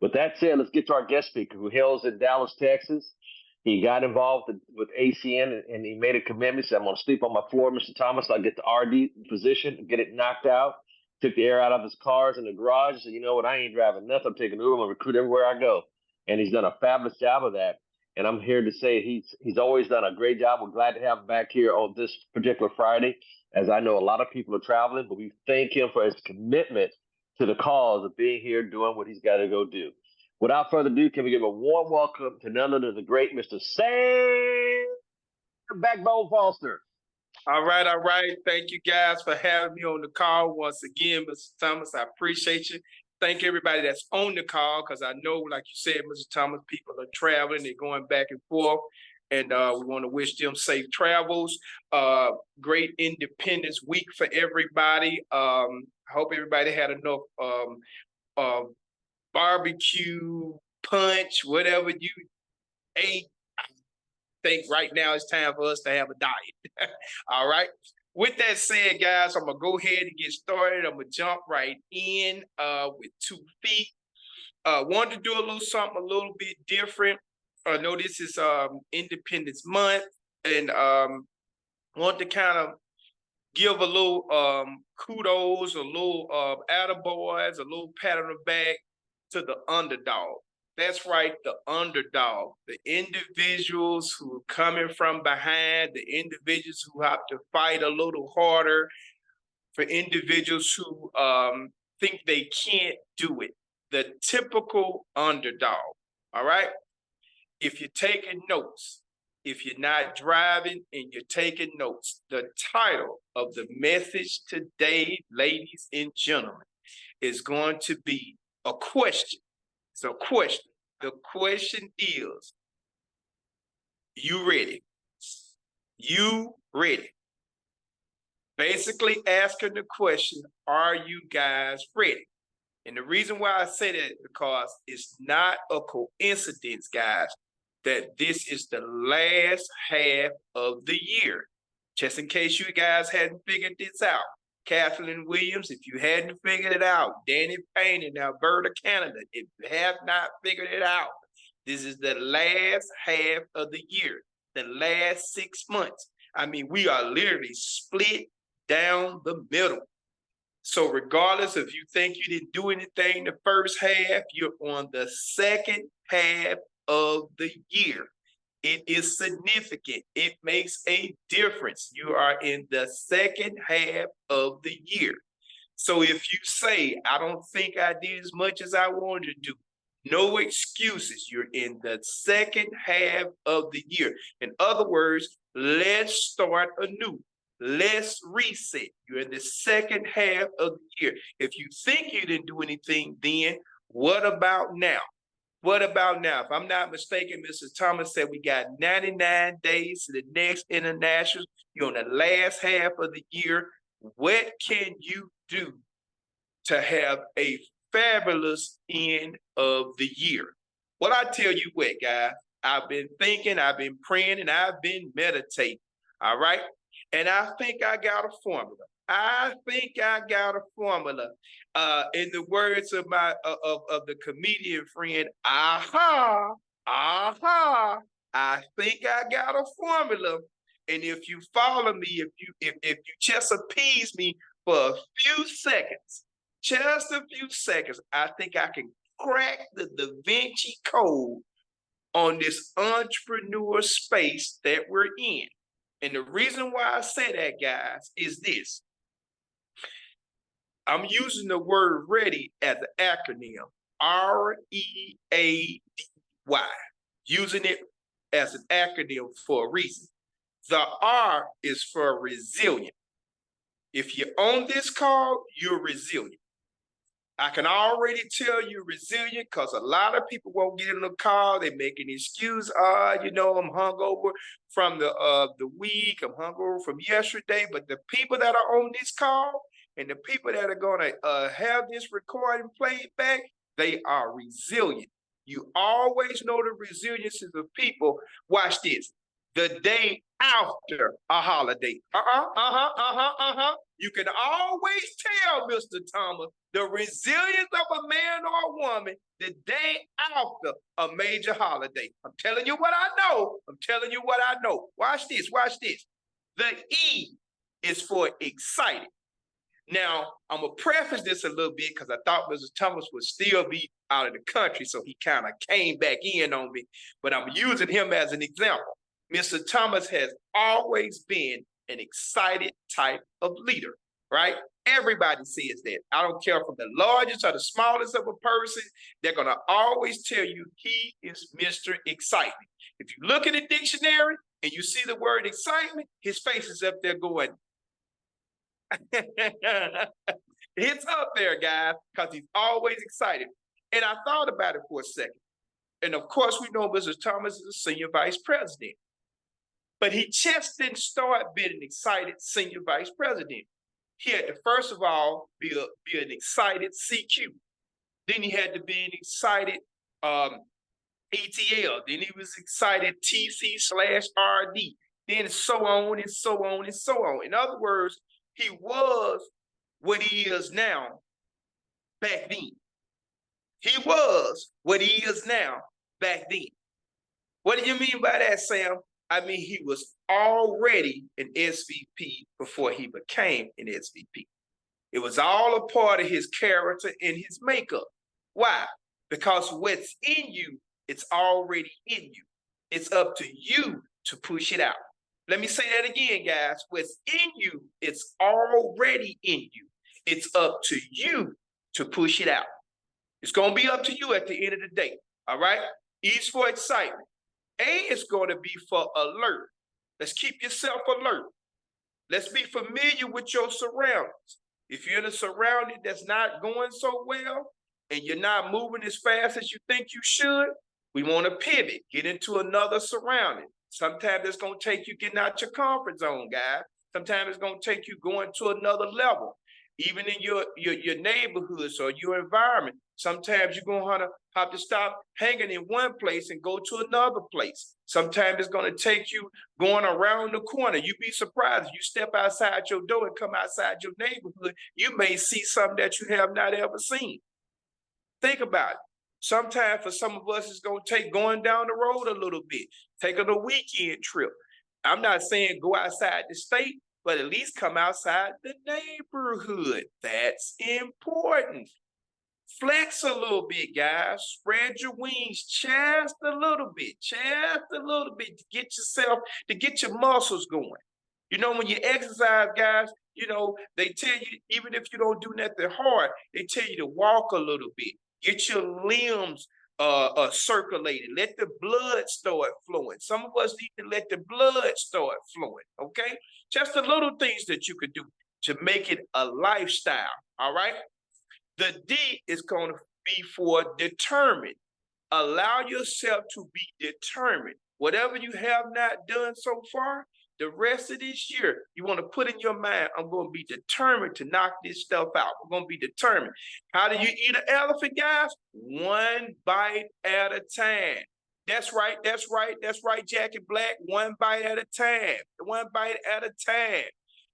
With that said, let's get to our guest speaker who hails in Dallas, Texas. He got involved with ACN and he made a commitment. Said, I'm going to sleep on my floor, Mr. Thomas. I'll get the RD position, get it knocked out. Took the air out of his cars in the garage. Said, you know what? I ain't driving nothing. I'm taking Uber. I'm going to recruit everywhere I go. And he's done a fabulous job of that. And I'm here to say he's always done a great job. We're glad to have him back here on this particular Friday, as I know a lot of people are traveling, but we thank him for his commitment to the cause of being here doing what he's got to go do. Without further ado, can we give a warm welcome to none other than the great Mr. Sam Backbone Foster? All right, all right. Thank you guys for having me on the call once again, Mr. Thomas. I appreciate you. Thank everybody that's on the call, because I know, like you said, Mr. Thomas, people are traveling, they're going back and forth, and we want to wish them safe travels. Great Independence Week for everybody. I hope everybody had enough barbecue, punch, whatever you ate. I think right now it's time for us to have a diet. All right. With that said, guys, I'm going to go ahead and get started. I'm going to jump right in with 2 feet. Wanted to do a little something a little bit different. I know this is Independence Month, and want to kind of give a little kudos, a little attaboys, a little pat on the back to the underdog. That's right, the underdog, the individuals who are coming from behind, the individuals who have to fight a little harder, for individuals who think they can't do it, the typical underdog, all right? If you're taking notes, if you're not driving and you're taking notes, the title of the message today, ladies and gentlemen, is going to be a question. It's a question. The question is, you ready? You ready? Basically asking the question, are you guys ready? And the reason why I say that is because it's not a coincidence, guys, that this is the last half of the year. Just in case you guys hadn't figured this out. Kathleen Williams, if you hadn't figured it out, Danny Payne in Alberta, Canada, if you have not figured it out, this is the last half of the year, the last 6 months. I mean, we are literally split down the middle. So regardless if you think you didn't do anything the first half, you're on the second half of the year. It is significant. It makes a difference. You are in the second half of the year. So if you say, I don't think I did as much as I wanted to do, no excuses. You're in the second half of the year. In other words, let's start anew. Let's reset. You're in the second half of the year. If you think you didn't do anything then, what about now? What about now? If I'm not mistaken, Mr. Thomas said we got 99 days to the next international. You're on the last half of the year. What can you do to have a fabulous end of the year? Well, I tell you what, guys, I've been thinking, I've been praying, and I've been meditating. All right. And I think I got a formula. I think I got a formula. In the words of my of the comedian friend, aha, aha. I think I got a formula. And if you follow me, if you just appease me for a few seconds, just a few seconds, I think I can crack the Da Vinci Code on this entrepreneur space that we're in. And the reason why I say that, guys, is this. I'm using the word ready as an acronym, READY, using it as an acronym for a reason. The R is for resilient. If you're on this call, you're resilient. I can already tell you're resilient because a lot of people won't get in the call. They make an excuse. I'm hungover from the week. I'm hungover from yesterday. But the people that are on this call and the people that are going to have this recording played back, they are resilient. You always know the resiliences of people. Watch this. the day after a holiday. You can always tell, Mr. Thomas, the resilience of a man or a woman the day after a major holiday. I'm telling you what I know. I'm telling you what I know. Watch this. Watch this. The E is for excited. Now, I'm going to preface this a little bit because I thought Mr. Thomas would still be out of the country, so he kind of came back in on me, but I'm using him as an example. Mr. Thomas has always been an excited type of leader, right? Everybody says that. I don't care from the largest or the smallest of a person, they're going to always tell you he is Mr. Excitement. If you look at the dictionary and you see the word excitement, his face is up there going, it's up there, guys, because he's always excited. And I thought about it for a second. And of course, we know Mr. Thomas is a senior vice president. But he just didn't start being an excited senior vice president. He had to, first of all, be an excited CQ. Then he had to be an excited ETL. Then he was excited TC/RD. Then so on and so on and so on. In other words, he was what he is now back then. He was what he is now back then. What do you mean by that, Sam? I mean, he was already an SVP before he became an SVP. It was all a part of his character and his makeup. Why? Because what's in you, it's already in you. It's up to you to push it out. Let me say that again, guys. What's in you, it's already in you. It's up to you to push it out. It's going to be up to you at the end of the day. All right? E is for excitement. A is going to be for alert. Let's keep yourself alert. Let's be familiar with your surroundings. If you're in a surrounding that's not going so well and you're not moving as fast as you think you should, we want to pivot, get into another surrounding. Sometimes it's going to take you getting out your comfort zone, guys. Sometimes it's going to take you going to another level. Even in your neighborhoods or your environment, sometimes you're going to have to stop hanging in one place and go to another place. Sometimes it's going to take you going around the corner. You'd be surprised if you step outside your door and come outside your neighborhood, you may see something that you have not ever seen. Think about it. Sometimes for some of us, it's going to take going down the road a little bit, taking a weekend trip. I'm not saying go outside the state, but at least come outside the neighborhood. That's important. Flex a little bit, guys. Spread your wings just a little bit to get yourself, to get your muscles going. You know, when you exercise, guys, you know, they tell you, even if you don't do nothing hard, they tell you to walk a little bit. Get your limbs circulated. Let the blood start flowing. Some of us need to let the blood start flowing, okay? Just the little things that you could do to make it a lifestyle, all right? The D is going to be for determined. Allow yourself to be determined. Whatever you have not done so far, the rest of this year, you want to put in your mind, I'm going to be determined to knock this stuff out. I'm going to be determined. How do you eat an elephant, guys? One bite at a time. That's right, Jackie Black. One bite at a time. One bite at a time.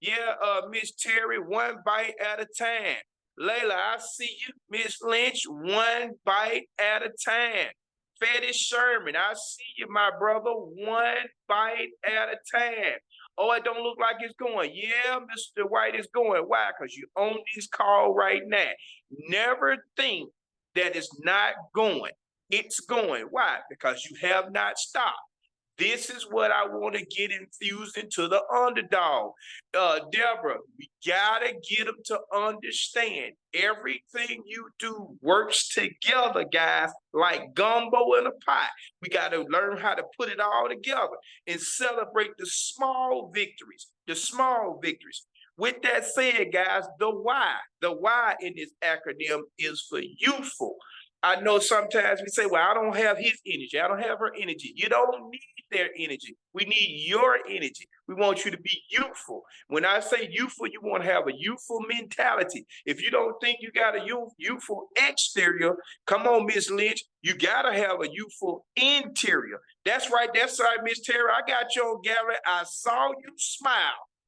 Yeah, Miss Terry, one bite at a time. Layla, I see you. Miss Lynch, one bite at a time. Fetty Sherman, I see you, my brother. One bite at a time. Oh, it don't look like it's going. Yeah, Mr. White is going. Why? Because you own this call right now. Never think that it's not going. It's going. Why? Because you have not stopped. This is what I want to get infused into the underdog. Deborah, we got to get them to understand everything you do works together, guys, like gumbo in a pot. We got to learn how to put it all together and celebrate the small victories, With that said, guys, the why in this acronym is for youthful. I know sometimes we say, well, I don't have his energy. I don't have her energy. You don't need their energy. We need your energy. We want you to be youthful. When I say youthful, you want to have a youthful mentality. If you don't think you got a youthful exterior, come on, Miss Lynch, you got to have a youthful interior. That's right. That's right, Miss Terry. I got you on gallery. I saw you smile.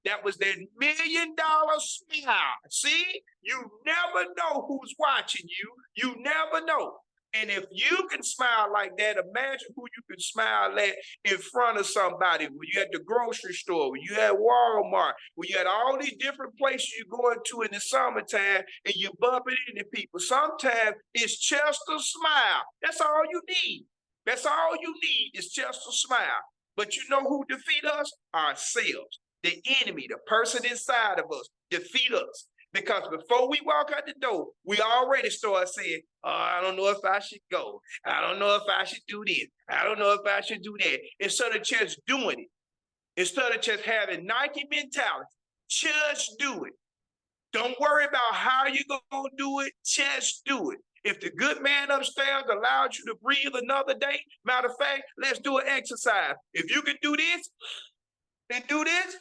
That was that $1 million smile. See, you never know who's watching you. You never know. And if you can smile like that, imagine who you can smile at in front of somebody. When you at the grocery store, when you at Walmart, when you at all these different places you're going to in the summertime, and you're bumping into people. Sometimes it's just a smile. That's all you need. That's all you need is just a smile. But you know who defeat us? Ourselves. The enemy, the person inside of us, defeat us. Because before we walk out the door, we already start saying, oh, I don't know if I should go. I don't know if I should do this. I don't know if I should do that. Instead of just doing it, instead of just having Nike mentality, just do it. Don't worry about how you're going to do it. Just do it. If the good man upstairs allowed you to breathe another day, matter of fact, let's do an exercise. If you can do this and do this,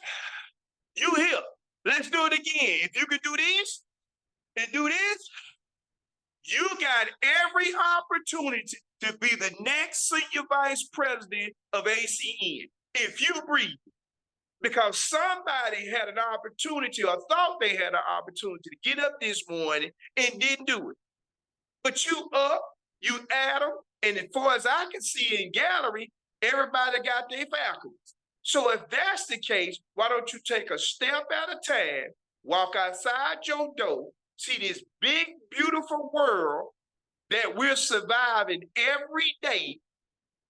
you here. Let's do it again. If you can do this and do this, you got every opportunity to be the next senior vice president of ACN. If you breathe, because somebody had an opportunity or thought they had an opportunity to get up this morning and didn't do it. But you up, you at them, and as far as I can see in gallery, everybody got their faculties. So if that's the case, why don't you take a step at a time, walk outside your door, see this big, beautiful world that we're surviving every day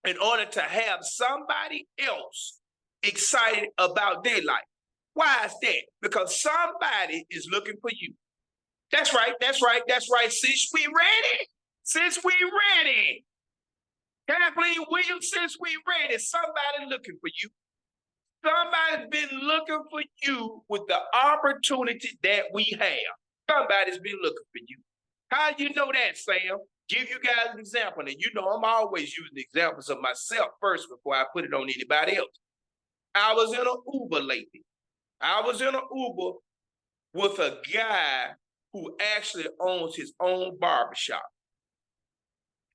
in order to have somebody else excited about their life. Why is that? Because somebody is looking for you. That's right, that's right, that's right. Since we ready. Kathleen Williams, since we ready, somebody looking for you. Somebody's been looking for you with the opportunity that we have. Somebody's been looking for you. How do you know that, Sam? Give you guys an example. And you know I'm always using examples of myself first before I put it on anybody else. I was in an Uber lately. I was in an Uber with a guy who actually owns his own barbershop.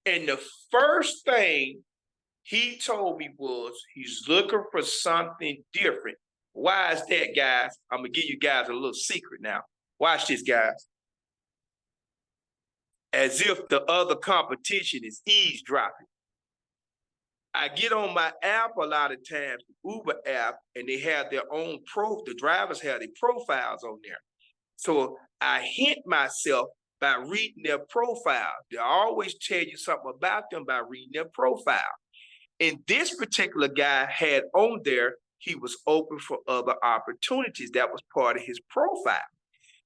And the first thing he told me was he's looking for something different. Why is that, guys? I'm going to give you guys a little secret now. Watch this, guys. As if the other competition is eavesdropping. I get on my app a lot of times, the Uber app, and they have their own the drivers have their profiles on there. So I hint myself by reading their profile. They always tell you something about them by reading their profile. And this particular guy had on there, he was open for other opportunities. That was part of his profile.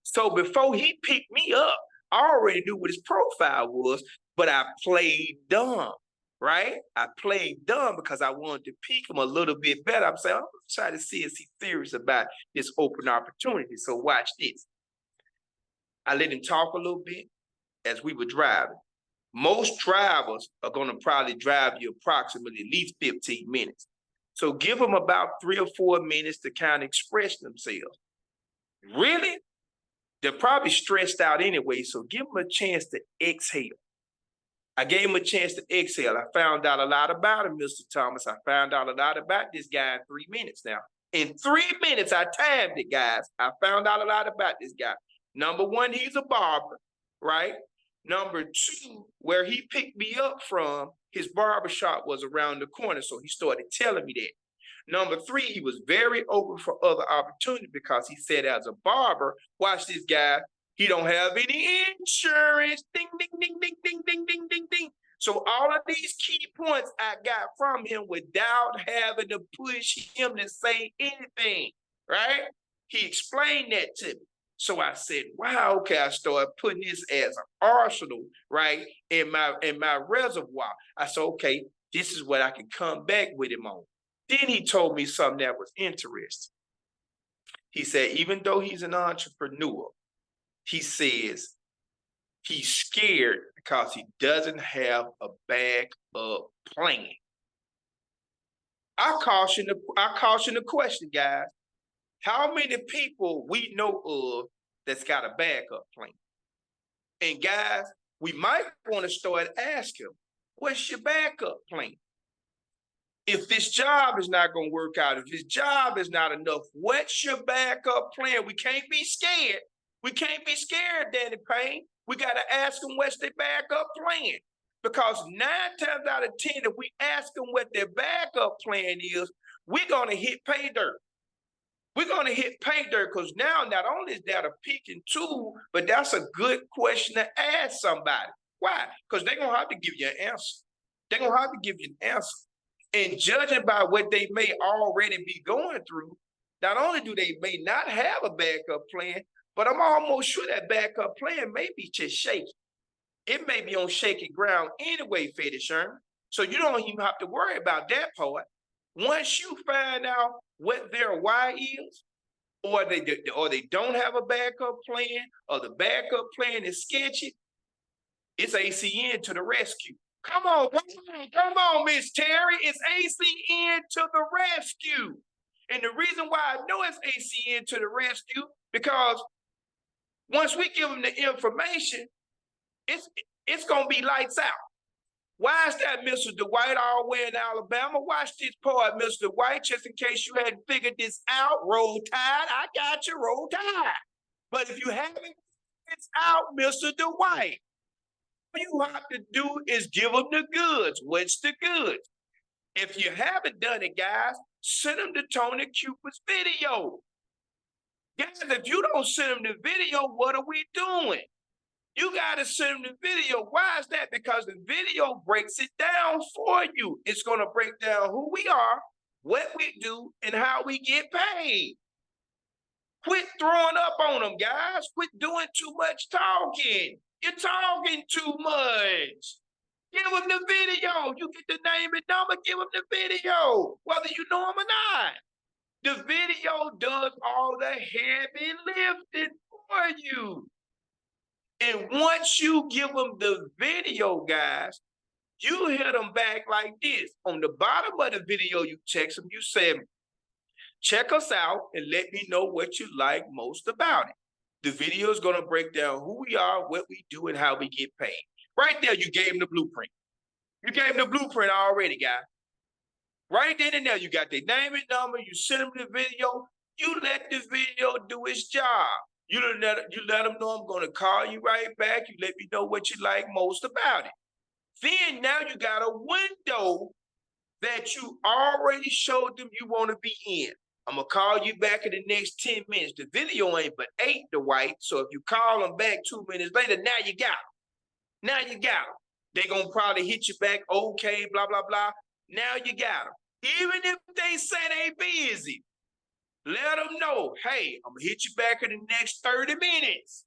So before he picked me up, I already knew what his profile was, but I played dumb, right? I played dumb because I wanted to pick him a little bit better. I'm saying, I'm trying to see if he's serious about this open opportunity. So watch this. I let him talk a little bit as we were driving. Most drivers are going to probably drive you approximately at least 15 minutes. So give them about 3 or 4 minutes to kind of express themselves. Really? They're probably stressed out anyway, so give them a chance to exhale. I gave him a chance to exhale. I found out a lot about him, Mr. Thomas. I found out a lot about this guy in 3 minutes now. In 3 minutes, I timed it, guys. I found out a lot about this guy. Number one, he's a barber, right? Number two, where he picked me up from, his barbershop was around the corner, so he started telling me that. Number three, he was very open for other opportunities because he said as a barber, watch this guy, he don't have any insurance, ding, ding, ding, ding, ding, ding, ding, ding, ding. So all of these key points I got from him without having to push him to say anything, right? He explained that to me. So I said, wow, okay, I started putting this as an arsenal, right, in my reservoir. I said, okay, this is what I can come back with him on. Then he told me something that was interesting. He said, even though he's an entrepreneur, he says He's scared because he doesn't have a backup plan. I caution the question, guys. How many people we know of that's got a backup plan? And guys, we might want to start asking, what's your backup plan? If this job is not going to work out, if this job is not enough, what's your backup plan? We can't be scared. We can't be scared, Danny Payne. We got to ask them what's their backup plan. Because 9 times out of 10, if we ask them what their backup plan is, we're going to hit pay dirt. We're going to hit pay dirt because now not only is that a picking tool, but that's a good question to ask somebody. Why? Because they're going to have to give you an answer. They're going to have to give you an answer. And judging by what they may already be going through, not only do they may not have a backup plan, but I'm almost sure that backup plan may be just shaky. It may be on shaky ground anyway, Fetty Sherman. So you don't even have to worry about that part. Once you find out what their why is, or they don't have a backup plan, or the backup plan is sketchy, it's ACN to the rescue. Come on, Miss Terry. It's ACN to the rescue. And the reason why I know it's ACN to the rescue, because once we give them the information, it's going to be lights out. Why is that, Mr. Dwight, all the way in Alabama? Watch this part, Mr. White, just in case you hadn't figured this out. Roll Tide. I got you, Roll Tide. But if you haven't figured this out, Mr. Dwight, all you have to do is give them the goods. What's the goods? If you haven't done it, guys, send them to Tony Cooper's video. Guys, if you don't send them the video, what are we doing? You got to send them the video. Why is that? Because the video breaks it down for you. It's going to break down who we are, what we do, and how we get paid. Quit throwing up on them, guys. Quit doing too much talking. You're talking too much. Give them the video. You get the name and number, give them the video, whether you know them or not. The video does all the heavy lifting for you. And once you give them the video, guys, you hit them back like this. On the bottom of the video, you text them, you say, check us out and let me know what you like most about it. The video is going to break down who we are, what we do, and how we get paid. Right there, you gave them the blueprint. You gave them the blueprint already, guys. Right then and there, you got their name and number. You send them the video. You let the video do its job. You let them know I'm going to call you right back. You let me know what you like most about it. Then now you got a window that you already showed them you want to be in. I'm going to call you back in the next 10 minutes. The video ain't but 8, Dwight. So if you call them back 2 minutes later, now you got them. Now you got them. They're going to probably hit you back, okay, blah, blah, blah. Now you got them. Even if they say they busy, let them know, hey, I'm going to hit you back in the next 30 minutes.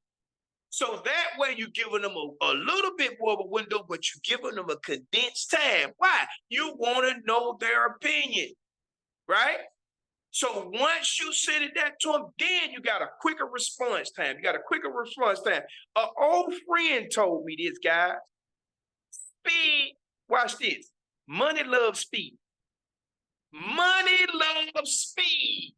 So that way you're giving them a little bit more of a window, but you're giving them a condensed time. Why? You want to know their opinion, right? So once you send it that to them, then you got a quicker response time. You got a quicker response time. An old friend told me this, guys. Speed, watch this. Money loves speed. Money loves speed.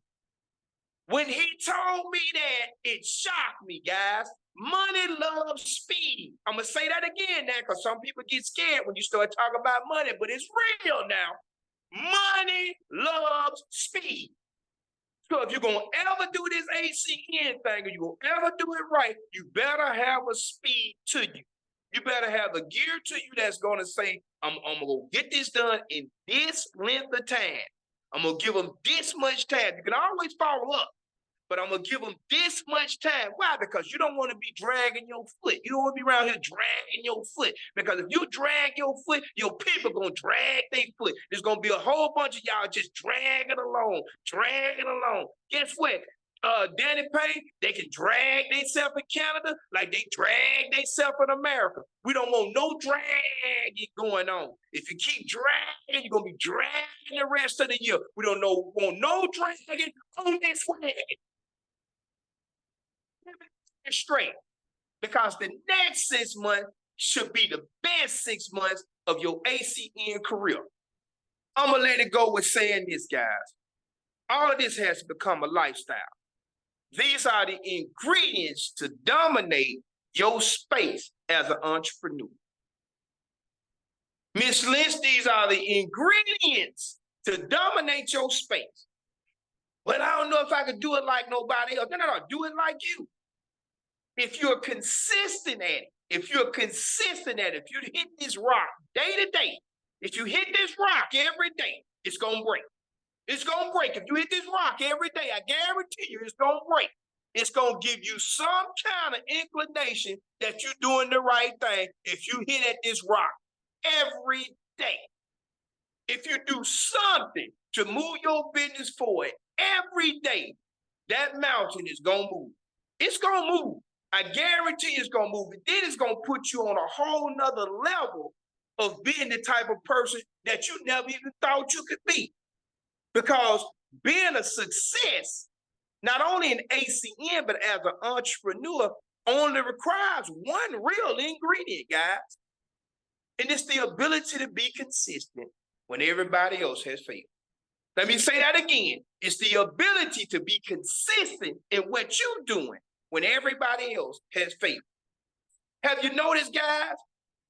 When he told me that, it shocked me, guys. Money loves speed. I'm going to say that again now because some people get scared when you start talking about money, but it's real now. Money loves speed. So if you're going to ever do this ACN thing or you're going to ever do it right, you better have a speed to you. You better have a gear to you that's going to say, I'm going to get this done in this length of time. I'm going to give them this much time. You can always follow up, but I'm going to give them this much time. Why? Because you don't want to be dragging your foot. You don't want to be around here dragging your foot. Because if you drag your foot, your people are going to drag their foot. There's going to be a whole bunch of y'all just dragging along. Guess what? Danny Payne, they can drag themselves in Canada like they drag themselves in America. We don't want no dragging going on. If you keep dragging, you're going to be dragging the rest of the year. We don't want no dragging on this way. Straight. because the next 6 months should be the best 6 months of your ACN career. I'm going to let it go with saying this, guys. All of this has become a lifestyle. These are the ingredients to dominate your space as an entrepreneur. Miss Lynch, these are the ingredients to dominate your space. But I don't know if I could do it like nobody else. No, do it like you. If you're consistent at it, if you hit this rock day to day, if you hit this rock every day, it's going to break. It's going to break. If you hit this rock every day, I guarantee you it's going to break. It's going to give you some kind of inclination that you're doing the right thing if you hit at this rock every day. If you do something to move your business forward every day, that mountain is going to move. It's going to move. I guarantee it's going to move. And then it's going to put you on a whole nother level of being the type of person that you never even thought you could be. Because being a success, not only in ACN, but as an entrepreneur, only requires one real ingredient, guys. And it's the ability to be consistent when everybody else has failed. Let me say that again. It's the ability to be consistent in what you're doing when everybody else has failed. Have you noticed, guys?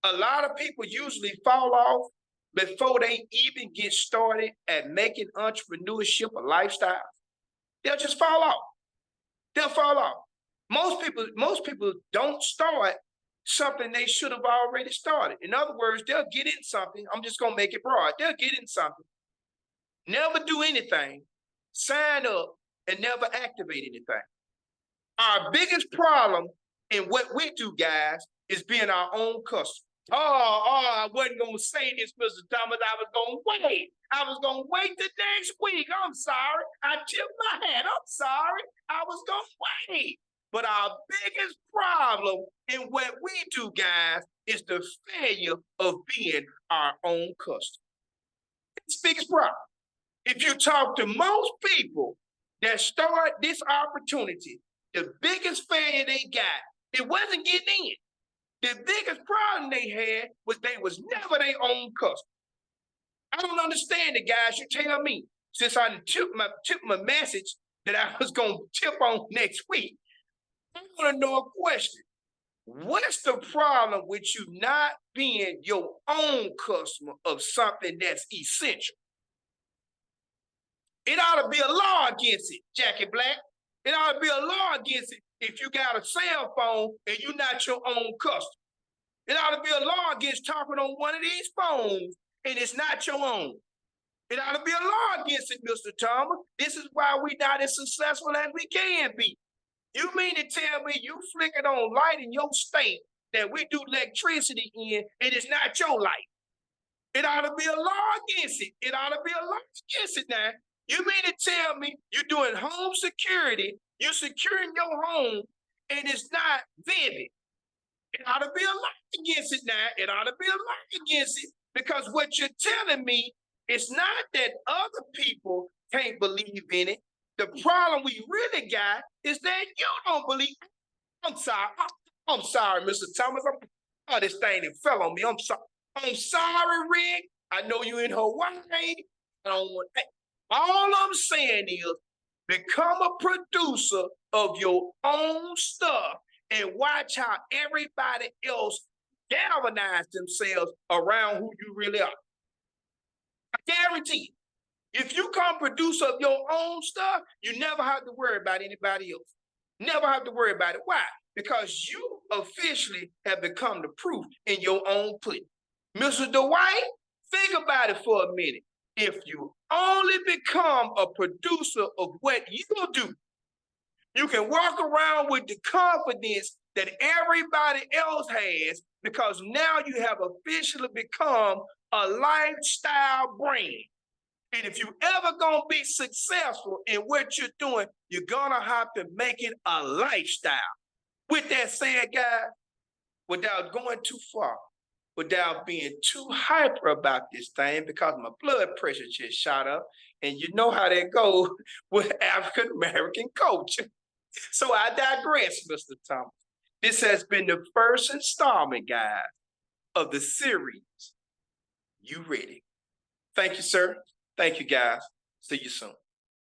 A lot of people usually fall off before they even get started at making entrepreneurship a lifestyle. They'll just fall off. They'll fall off. Most people don't start something they should have already started. In other words, they'll get in something. I'm just going to make it broad. They'll get in something, never do anything, sign up, and never activate anything. Our biggest problem in what we do, guys, is being our own customer. I wasn't going to say this, Mr. Thomas. I was going to wait. I was going to wait the next week. I'm sorry. I tipped my hat. I'm sorry. I was going to wait. But our biggest problem in what we do, guys, is the failure of being our own customer. It's the biggest problem. If you talk to most people that start this opportunity, the biggest failure they got, it wasn't getting in. The biggest problem they had was they was never their own customer. I don't understand it, guys. You tell me, since I took my message that I was going to tip on next week, I want to know a question. What's the problem with you not being your own customer of something that's essential? It ought to be a law against it, Jackie Black. It ought to be a law against it if you got a cell phone and you're not your own customer. It ought to be a law against talking on one of these phones and it's not your own. It ought to be a law against it, Mr. Thomas. This is why we're not as successful as we can be. You mean to tell me you flicking on light in your state that we do electricity in and it's not your light? It ought to be a law against it. It ought to be a law against it now. You mean to tell me you're doing home security, you're securing your home, and it's not vivid? It ought to be a law against it now. It ought to be a law against it because what you're telling me is not that other people can't believe in it. The problem we really got is that you don't believe. I'm sorry, Mr. Thomas. This thing that fell on me. I'm sorry. I'm sorry, Rick. I know you in Hawaii. I don't want that. All I'm saying is become a producer of your own stuff and watch how everybody else galvanize themselves around who you really are. I guarantee you. If you become a producer of your own stuff, you never have to worry about anybody else. Never have to worry about it. Why? Because you officially have become the proof in your own pudding. Mr. Dwight, think about it for a minute. If you only become a producer of what you do, you can walk around with the confidence that everybody else has because now you have officially become a lifestyle brand. And if you ever gonna be successful in what you're doing, you're gonna have to make it a lifestyle. With that said, guys, without going too far, without being too hyper about this thing, because my blood pressure just shot up, and you know how that goes with African-American culture. So I digress, Mr. Thomas. This has been the first installment, guys, of the series. You ready? Thank you, sir. Thank you, guys. See you soon.